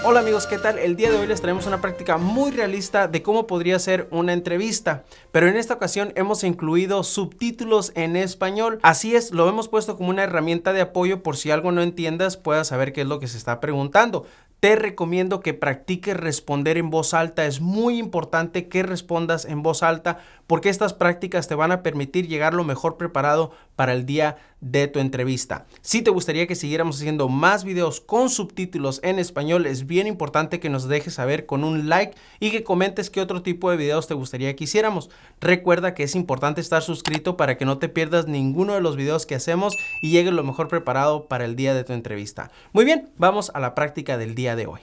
Hola amigos, ¿qué tal? El día de hoy les traemos una práctica muy realista de cómo podría ser una entrevista, pero en esta ocasión hemos incluido subtítulos en español. Así es, lo hemos puesto como una herramienta de apoyo por si algo no entiendas, puedas saber qué es lo que se está preguntando. Te recomiendo que practiques responder en voz alta. Es muy importante que respondas en voz alta porque estas prácticas te van a permitir llegar lo mejor preparado para el día de tu entrevista. Si te gustaría que siguiéramos haciendo más videos con subtítulos en español, es bien importante que nos dejes saber con un like y que comentes qué otro tipo de videos te gustaría que hiciéramos. Recuerda que es importante estar suscrito para que no te pierdas ninguno de los videos que hacemos y llegues lo mejor preparado para el día de tu entrevista. Muy bien, vamos a la práctica del día de hoy.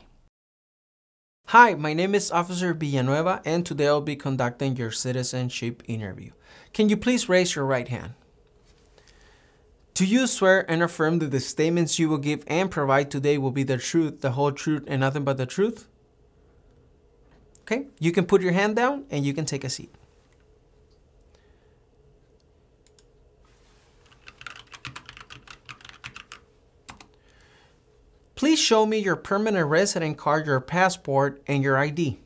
Hi, my name is Officer Villanueva and today I'll be conducting your citizenship interview. Can you please raise your right hand? Do you swear and affirm that the statements you will give and provide today will be the truth, the whole truth, and nothing but the truth? Okay, you can put your hand down and you can take a seat. Please show me your permanent resident card, your passport, and your ID.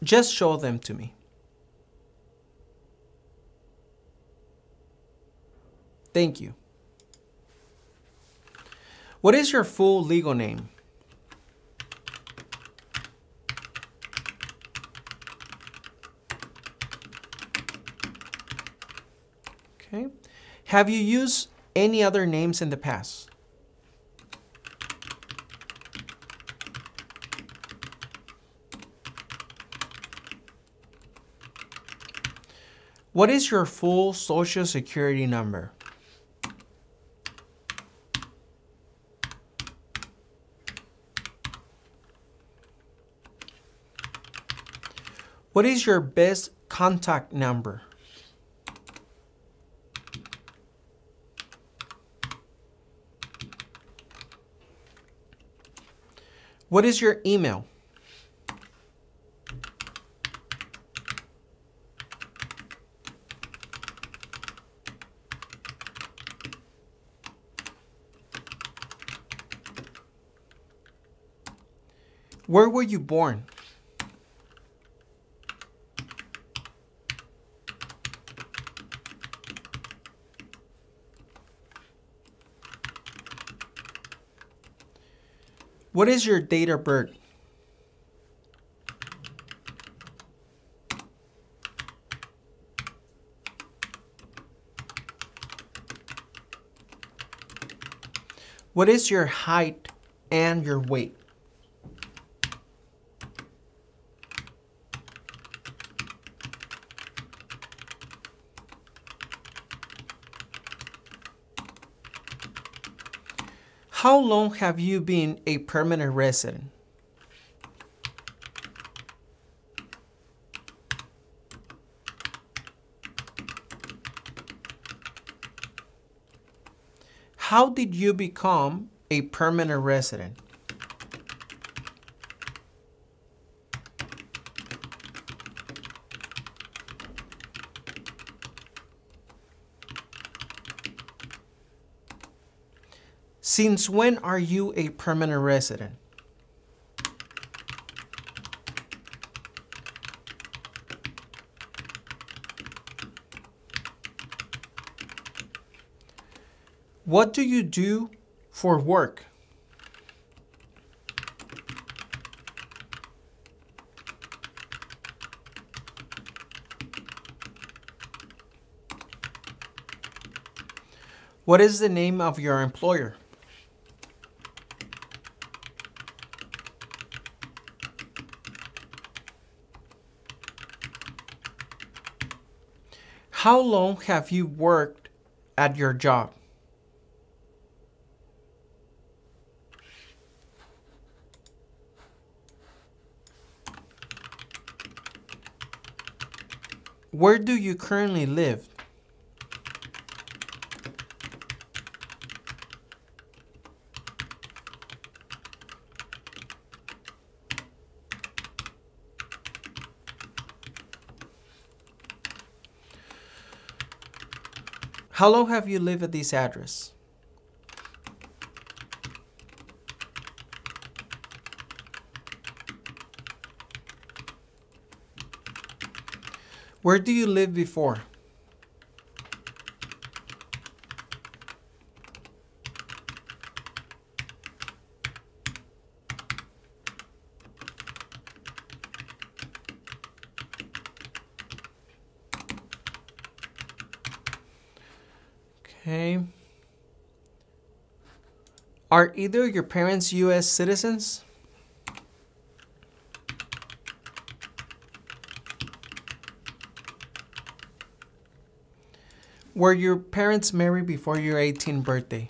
Just show them to me. Thank you. What is your full legal name? Okay. Have you used any other names in the past? What is your full social security number? What is your best contact number? What is your email? Where were you born? What is your date of birth? What is your height and your weight? How long have you been a permanent resident? How did you become a permanent resident? Since when are you a permanent resident? What do you do for work? What is the name of your employer? How long have you worked at your job? Where do you currently live? How long have you lived at this address? Where do you live before? Okay. Are either of your parents U.S. citizens? Were your parents married before your 18th birthday?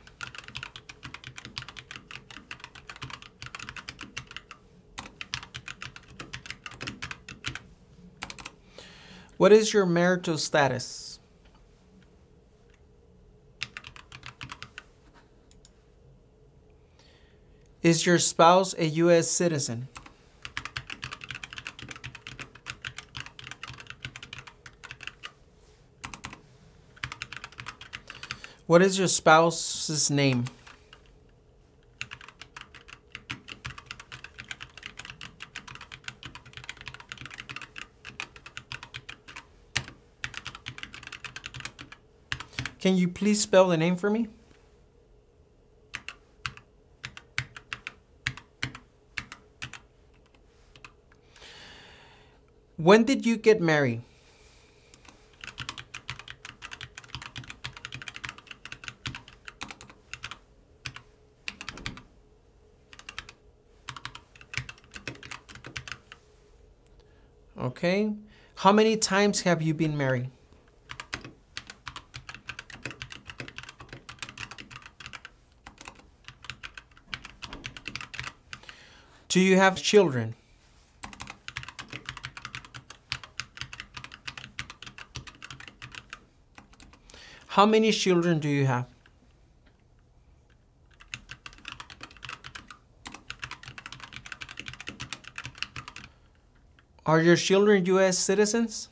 What is your marital status? Is your spouse a U.S. citizen? What is your spouse's name? Can you please spell the name for me? When did you get married? Okay. How many times have you been married? Do you have children? How many children do you have? Are your children U.S. citizens?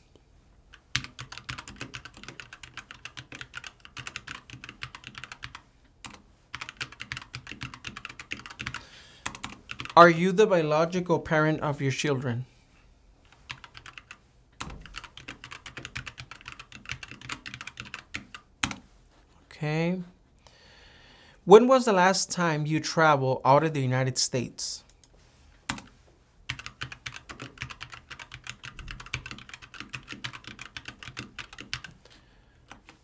Are you the biological parent of your children? Okay. When was the last time you traveled out of the United States?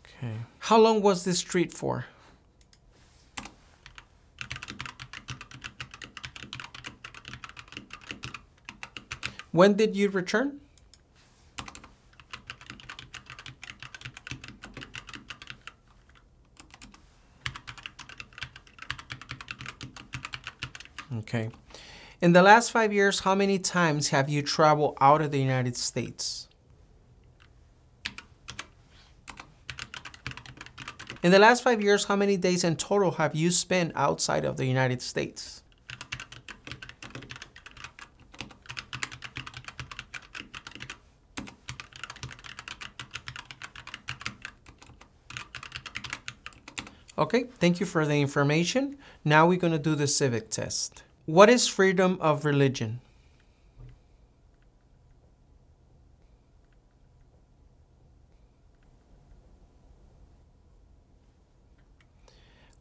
Okay. How long was this trip for? When did you return? Okay. In the last 5 years, how many times have you traveled out of the United States? In the last 5 years, how many days in total have you spent outside of the United States? Okay, thank you for the information. Now we're going to do the civic test. What is freedom of religion?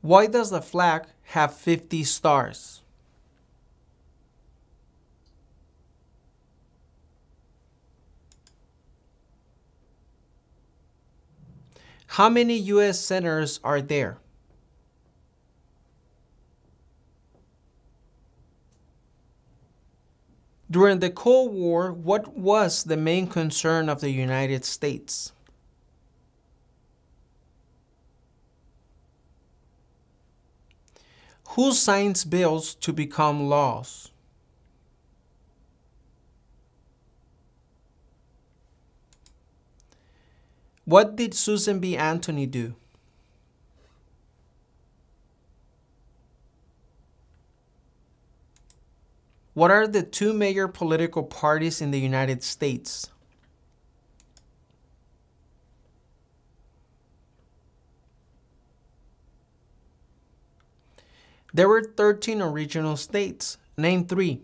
Why does the flag have 50 stars? How many U.S. senators are there? During the Cold War, what was the main concern of the United States? Who signs bills to become laws? What did Susan B. Anthony do? What are the two major political parties in the United States? There were 13 original states. Name 3. .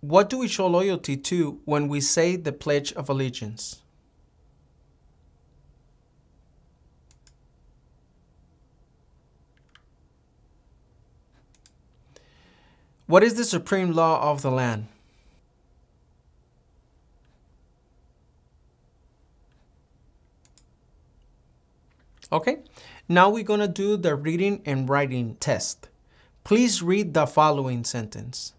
What do we show loyalty to when we say the Pledge of Allegiance? What is the supreme law of the land? Okay, now we're going to do the reading and writing test. Please read the following sentence.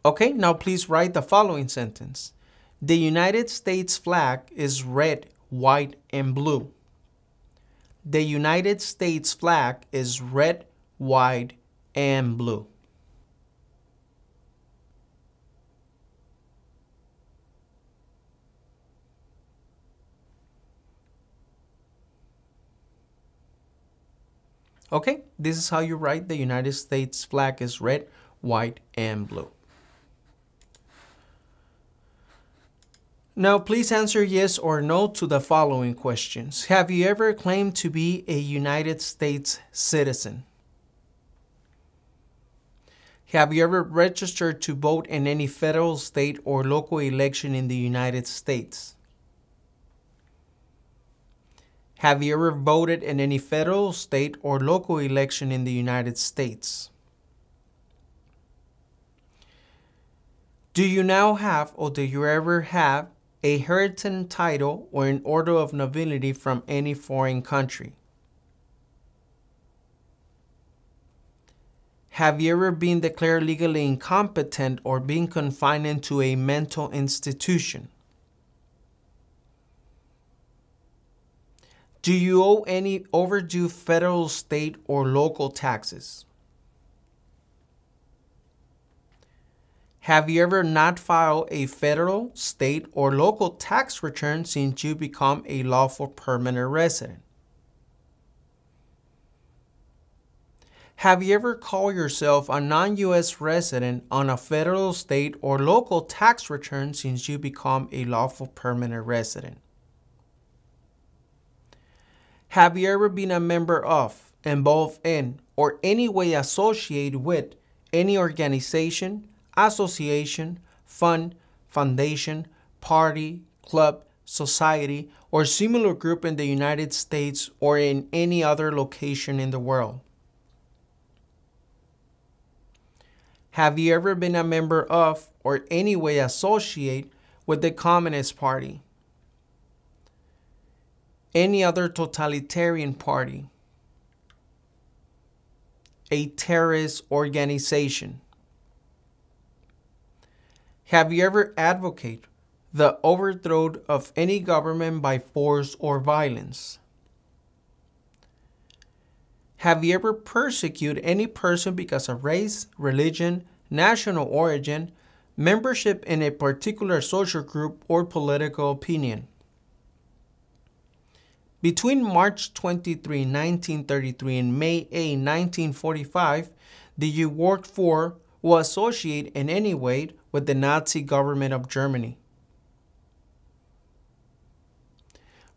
Okay, now please write the following sentence. The United States flag is red, white, and blue. The United States flag is red, white, and blue. Okay, this is how you write the United States flag is red, white, and blue. Now, please answer yes or no to the following questions. Have you ever claimed to be a United States citizen? Have you ever registered to vote in any federal, state, or local election in the United States? Have you ever voted in any federal, state, or local election in the United States? Do you now have, or do you ever have, a heritage title or an order of nobility from any foreign country? Have you ever been declared legally incompetent or been confined into a mental institution? Do you owe any overdue federal, state, or local taxes? Have you ever not filed a federal, state, or local tax return since you become a lawful permanent resident? Have you ever called yourself a non-U.S. resident on a federal, state, or local tax return since you become a lawful permanent resident? Have you ever been a member of, involved in, or any way associated with any organization, association, fund, foundation, party, club, society, or similar group in the United States or in any other location in the world? Have you ever been a member of or any way associated with the Communist Party, any other totalitarian party, a terrorist organization? Have you ever advocated the overthrow of any government by force or violence? Have you ever persecuted any person because of race, religion, national origin, membership in a particular social group, or political opinion? Between March 23, 1933 and May 8, 1945, did you work for or associate in any way with the Nazi government of Germany?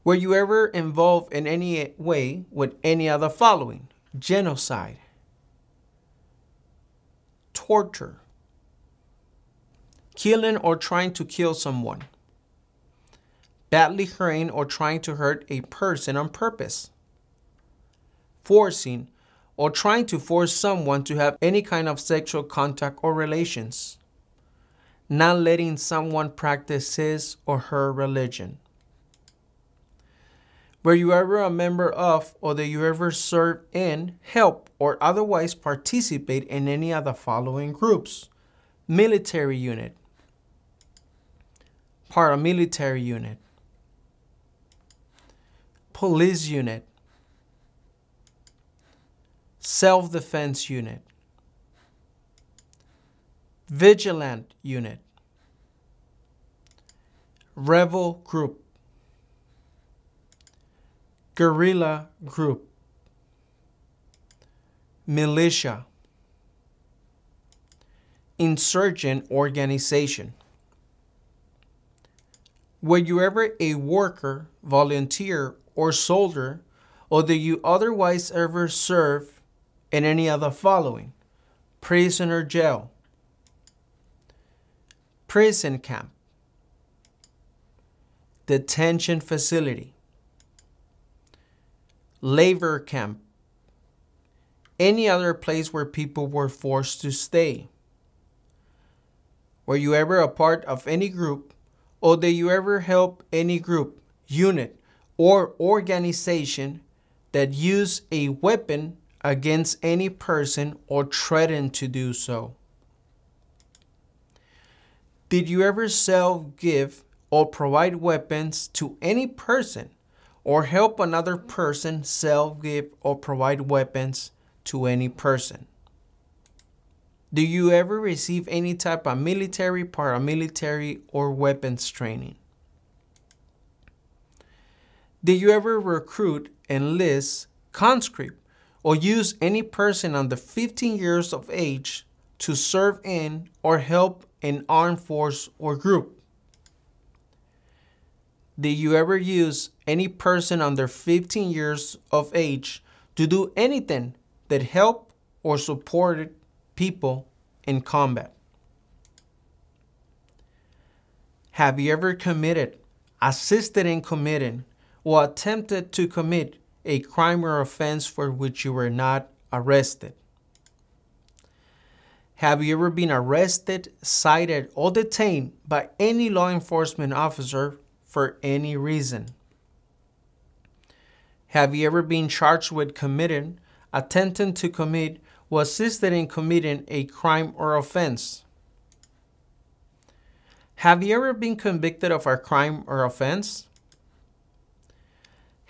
Were you ever involved in any way with any of the following? Genocide, torture, killing or trying to kill someone, badly hurting or trying to hurt a person on purpose, forcing or trying to force someone to have any kind of sexual contact or relations, not letting someone practice his or her religion. Were you ever a member of, or did you ever serve in, help, or otherwise participate in any of the following groups? Military unit, paramilitary unit, police unit, self-defense unit, vigilant unit, rebel group, guerrilla group, militia, insurgent organization. Were you ever a worker, volunteer, or soldier, or did you otherwise ever serve in any of the following: prison or jail, prison camp, detention facility, labor camp, any other place where people were forced to stay. Were you ever a part of any group, or did you ever help any group, unit, or organization that used a weapon against any person or threatened to do so? Did you ever sell, give, or provide weapons to any person, or help another person sell, give, or provide weapons to any person? Do you ever receive any type of military, paramilitary, or weapons training? Did you ever recruit, enlist, conscript, or use any person under 15 years of age to serve in or help an armed force or group? Did you ever use any person under 15 years of age to do anything that helped or supported people in combat? Have you ever committed, assisted in committing, or attempted to commit a crime or offense for which you were not arrested? Have you ever been arrested, cited, or detained by any law enforcement officer for any reason? Have you ever been charged with committing, attempting to commit, or assisted in committing a crime or offense? Have you ever been convicted of a crime or offense?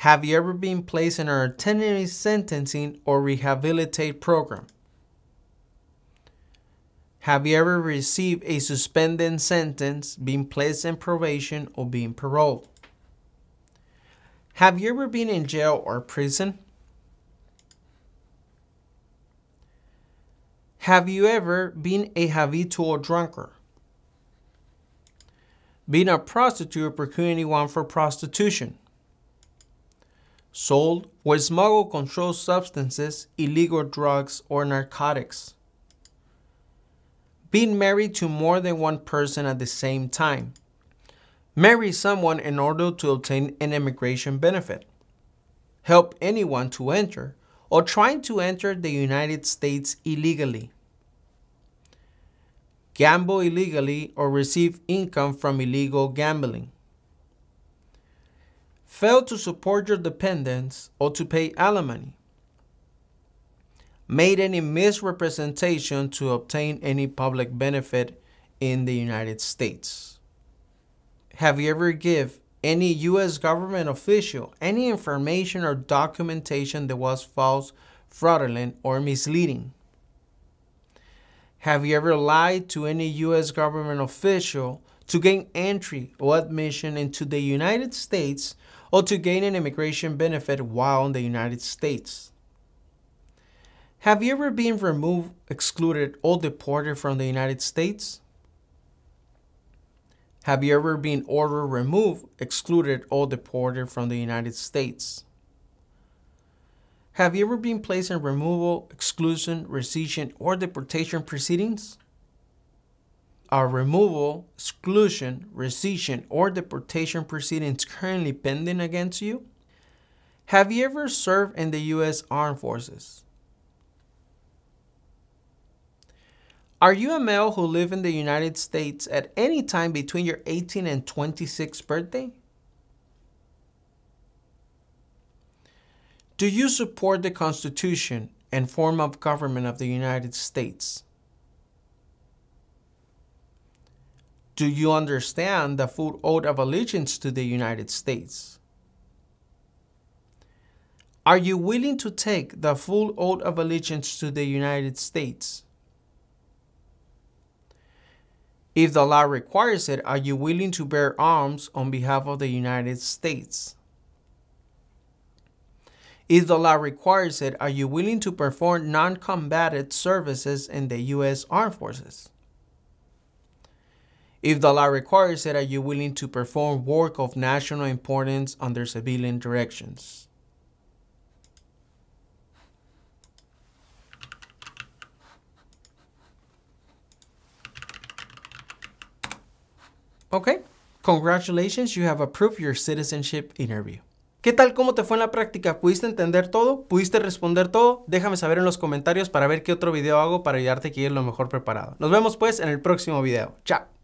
Have you ever been placed in an alternative sentencing or rehabilitate program? Have you ever received a suspended sentence, been placed in probation, or been paroled? Have you ever been in jail or prison? Have you ever been a habitual drunkard? Been a prostitute or procured anyone for prostitution? Sold or smuggled controlled substances, illegal drugs, or narcotics? Been married to more than one person at the same time? Marry someone in order to obtain an immigration benefit? Help anyone to enter or trying to enter the United States illegally? Gamble illegally or receive income from illegal gambling? Fail to support your dependents or to pay alimony? Made any misrepresentation to obtain any public benefit in the United States? Have you ever given any U.S. government official any information or documentation that was false, fraudulent, or misleading? Have you ever lied to any U.S. government official to gain entry or admission into the United States or to gain an immigration benefit while in the United States? Have you ever been removed, excluded, or deported from the United States? Have you ever been ordered removed, excluded, or deported from the United States? Have you ever been placed in removal, exclusion, rescission, or deportation proceedings? Are removal, exclusion, rescission, or deportation proceedings currently pending against you? Have you ever served in the U.S. Armed Forces? Are you a male who lived in the United States at any time between your 18th and 26th birthday? Do you support the Constitution and form of government of the United States? Do you understand the full oath of allegiance to the United States? Are you willing to take the full oath of allegiance to the United States? If the law requires it, are you willing to bear arms on behalf of the United States? If the law requires it, are you willing to perform non-combatant services in the U.S. Armed Forces? If the law requires it, are you willing to perform work of national importance under civilian directions? Ok. Congratulations, you have approved your citizenship interview. ¿Qué tal? ¿Cómo te fue en la práctica? ¿Pudiste entender todo? ¿Pudiste responder todo? Déjame saber en los comentarios para ver qué otro video hago para ayudarte a que llegues lo mejor preparado. Nos vemos pues en el próximo video. Chao.